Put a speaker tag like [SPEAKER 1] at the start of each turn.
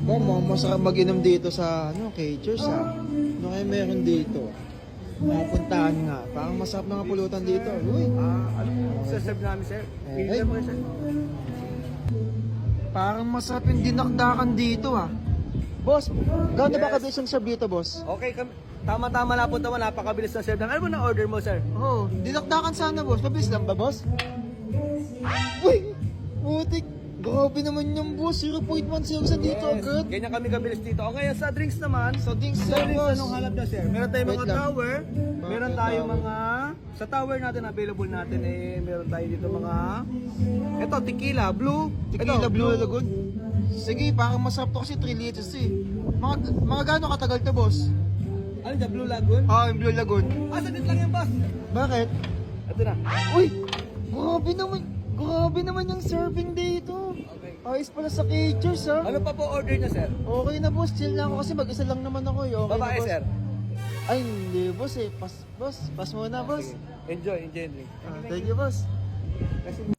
[SPEAKER 1] Masarap mag-inom dito sa Caters Ano kaya meron dito? Mapuntahan nga. Parang masarap na nga pulutan dito. Uy.
[SPEAKER 2] Ano po serve namin, sir? Pili mo sir.
[SPEAKER 1] Parang masarap yung dinakdakan dito Boss, gano'n ba kabilis ang serve dito, boss?
[SPEAKER 2] Okay, tama-tama na po naman. Napakabilis ng serve namin. Ano mo na order mo, sir?
[SPEAKER 1] Dinakdakan sana, boss. Mabilis lang ba, boss? Uy! Putik! Grabe naman yung boss. 0.10 sa dito agad.
[SPEAKER 2] Ganyan kami kabilis dito. O ngayon sa drinks naman.
[SPEAKER 1] Sa drinks
[SPEAKER 2] Sa drinks,
[SPEAKER 1] boss.
[SPEAKER 2] anong halap na, sir? Meron tayong
[SPEAKER 1] Wait
[SPEAKER 2] mga
[SPEAKER 1] lang.
[SPEAKER 2] tower. Meron
[SPEAKER 1] Okay,
[SPEAKER 2] tayong
[SPEAKER 1] tower.
[SPEAKER 2] mga... Sa tower natin, available natin meron tayo dito mga... Ito, tequila, blue.
[SPEAKER 1] Tequila
[SPEAKER 2] Ito,
[SPEAKER 1] Blue Lagoon. Sige, parang masarap to kasi 3 liters Mga gano'ng katagal to, boss?
[SPEAKER 2] Ano dyan, Blue Lagoon?
[SPEAKER 1] Yung Blue Lagoon.
[SPEAKER 2] Saglit lang yan, boss.
[SPEAKER 1] Bakit?
[SPEAKER 2] Ito na.
[SPEAKER 1] Uy! Grabe naman yung serving dito.
[SPEAKER 2] Okay.
[SPEAKER 1] Ayos pala sa Caters
[SPEAKER 2] Ano pa po order niya, sir?
[SPEAKER 1] Okay na, boss. Chill lang ako kasi mag-isa lang naman ako Okay
[SPEAKER 2] Babae,
[SPEAKER 1] na, boss.
[SPEAKER 2] sir.
[SPEAKER 1] Ay, hindi, boss Pass muna, boss.
[SPEAKER 2] Enjoy, enjoy.
[SPEAKER 1] Thank you, boss.
[SPEAKER 2] Kasi